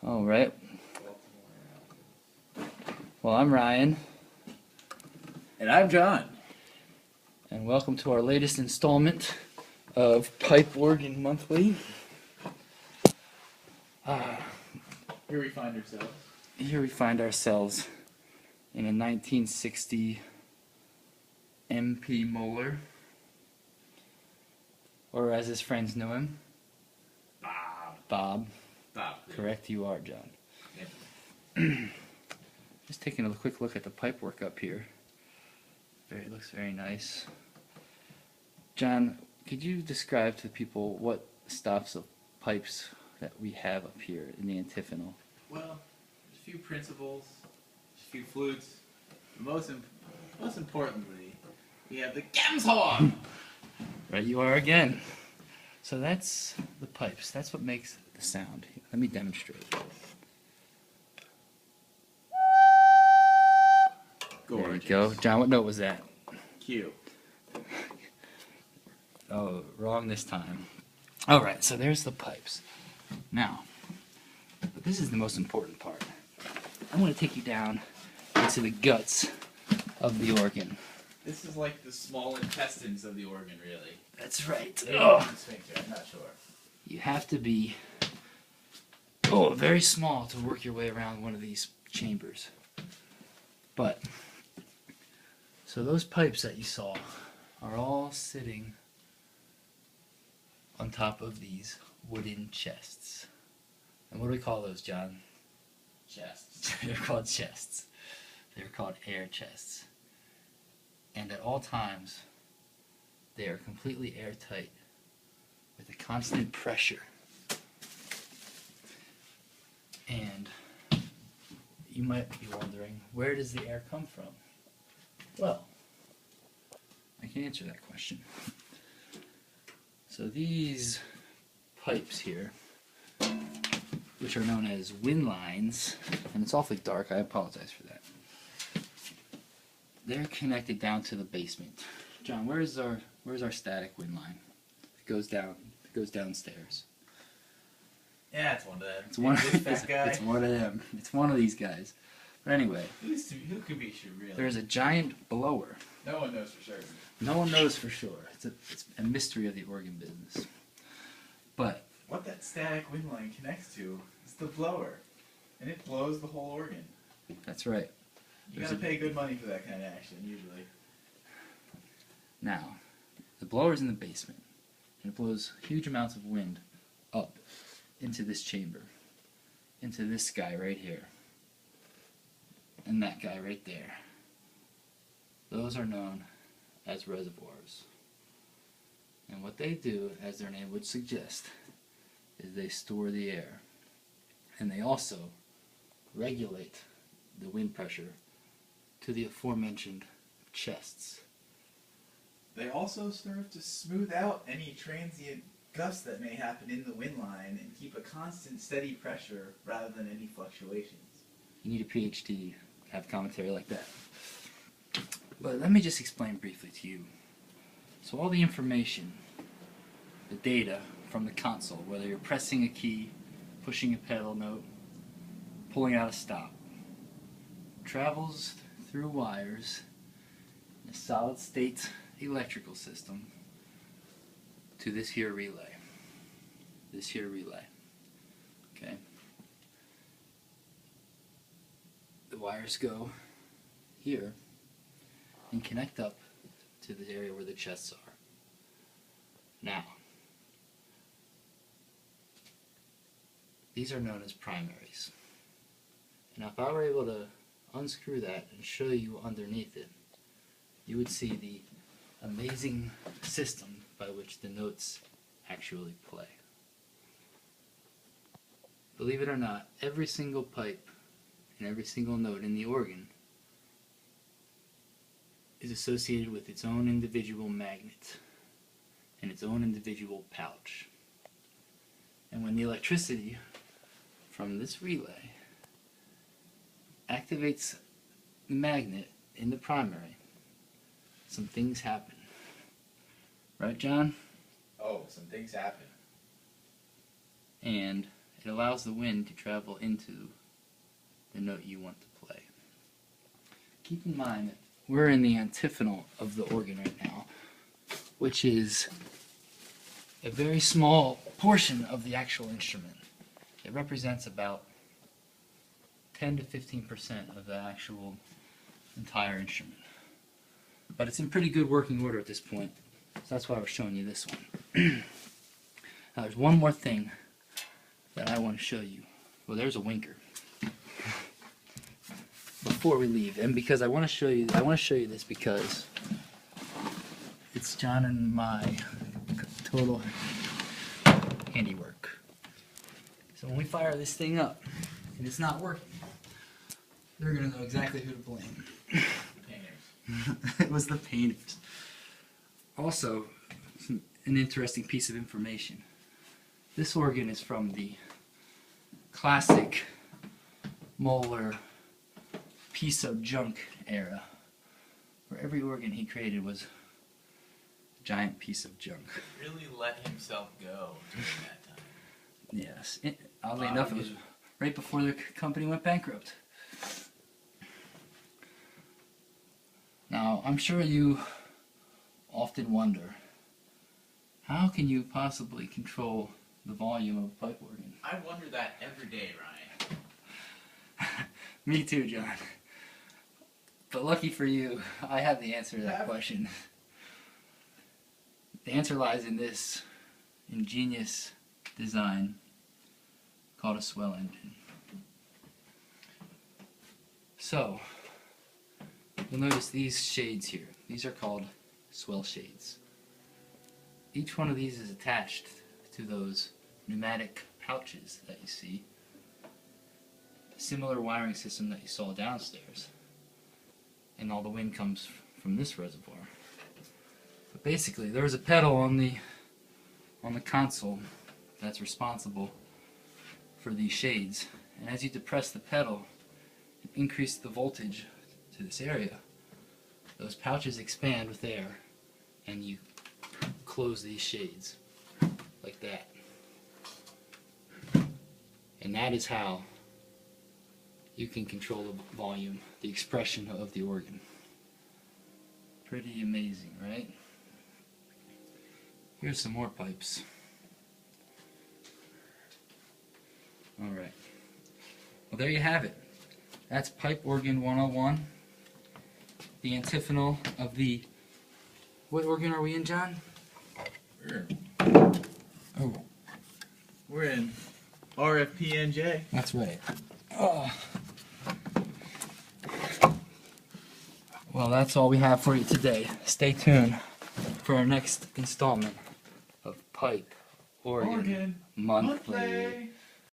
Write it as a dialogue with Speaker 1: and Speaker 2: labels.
Speaker 1: All right. Well, I'm Ryan,
Speaker 2: And I'm John.
Speaker 1: and welcome to our latest installment of Pipe Organ Monthly.
Speaker 2: Here we find ourselves.
Speaker 1: Here we find ourselves in a 1960 MP Moeller, or as his friends know him, Bob.
Speaker 2: Bob.
Speaker 1: Correct, you are, John.
Speaker 2: Yep.
Speaker 1: Just taking a quick look at the pipework up here. Looks very nice. John, could you describe to the people what stops of pipes that we have up here in the antiphonal?
Speaker 2: Well, there's a few principles, a few flutes. Most importantly, we have the Gems horn.
Speaker 1: Right, you are again. So that's the pipes. That's what makes the sound. Let me demonstrate. There you
Speaker 2: Gorgeous.
Speaker 1: go. John, what note was that?
Speaker 2: Q.
Speaker 1: Oh, wrong this time. All right, so there's the pipes. Now, this is the most important part. I'm going to take you down into the guts of the organ.
Speaker 2: This is like the small intestines of the organ, really.
Speaker 1: That's right.
Speaker 2: Maybe
Speaker 1: Oh,
Speaker 2: the sphincter, I'm not sure.
Speaker 1: you have to be very small to work your way around one of these chambers. But so those pipes that you saw are all sitting on top of these wooden chests. And what do we call those, John?
Speaker 2: Chests.
Speaker 1: They're called chests. They're called air chests. And at all times, they are completely airtight with a constant pressure. And you might be wondering, where does the air come from? Well, I can answer that question. So these pipes here, which are known as wind lines, and it's awfully dark, I apologize for that. They're connected down to the basement. John, where's our static wind line? It goes downstairs.
Speaker 2: Yeah, it's one of them.
Speaker 1: It's one
Speaker 2: This fat guy.
Speaker 1: It's one of them. It's one of these guys. But anyway,
Speaker 2: Who could be sure, really?
Speaker 1: there's a giant blower.
Speaker 2: No one knows for certain.
Speaker 1: No one knows for sure. It's a mystery of the organ business. But
Speaker 2: What that static wind line connects to is the blower. And it blows the whole organ.
Speaker 1: that's right.
Speaker 2: You
Speaker 1: There's
Speaker 2: gotta pay good money for that kind of action, usually.
Speaker 1: Now, the blower's in the basement, and it blows huge amounts of wind up into this chamber, into this guy right here, and that guy right there. Those are known as reservoirs. And what they do, as their name would suggest, is they store the air. And they also regulate the wind pressure to the aforementioned chests.
Speaker 2: They also serve to smooth out any transient gusts that may happen in the wind line and keep a constant steady pressure rather than any fluctuations.
Speaker 1: You need a PhD to have commentary like that. But let me just explain briefly to you. So all the information, the data from the console, whether you're pressing a key, pushing a pedal note, pulling out a stop, travels through wires in a solid state electrical system to this here relay. This here relay. Okay? The wires go here and connect up to the area where the chests are. Now, these are known as primaries. And if I were able to unscrew that and show you underneath it, you would see the amazing system by which the notes actually play. Believe it or not, every single pipe and every single note in the organ is associated with its own individual magnet and its own individual pouch. And when the electricity from this relay activates the magnet in the primary, some things happen. Right, John?
Speaker 2: Oh, some things happen.
Speaker 1: And it allows the wind to travel into the note you want to play. Keep in mind that we're in the antiphonal of the organ right now, which is a very small portion of the actual instrument. It represents about 10 to 15% of the actual entire instrument. But it's in pretty good working order at this point, so that's why we're showing you this one. Now there's one more thing that I want to show you. Well, there's a winker. Before we leave, and because I want to show you this because it's John and my total handiwork. So when we fire this thing up and it's not working, they're gonna know exactly who to blame.
Speaker 2: Painters.
Speaker 1: It was the painters. Also, an interesting piece of information. This organ is from the classic Moeller piece of junk era, where every organ he created was a giant piece of junk.
Speaker 2: Really let himself go during that time.
Speaker 1: Yes. Oddly enough, it was right before the company went bankrupt. Now, I'm sure you often wonder, how can you possibly control the volume of a pipe organ?
Speaker 2: I wonder that every day, Ryan.
Speaker 1: Me too, John. But lucky for you, I have the answer to that question. The answer lies in this ingenious design called a swell engine. So, you'll notice these shades here. These are called swell shades. Each one of these is attached to those pneumatic pouches that you see. A similar wiring system that you saw downstairs. And all the wind comes from this reservoir. But basically, there's a pedal on the console that's responsible for these shades. And as you depress the pedal and increase the voltage to this area, those pouches expand with air and you close these shades like that. And that is how you can control the volume, the expression of the organ. Pretty amazing, right? Here's some more pipes. Alright. Well, there you have it. That's Pipe Organ 101. The antiphonal of the... What organ are we in, John?
Speaker 2: We're in RFPNJ.
Speaker 1: That's right. Oh. Well, that's all we have for you today. Stay tuned for our next installment of Pipe Organ Monthly.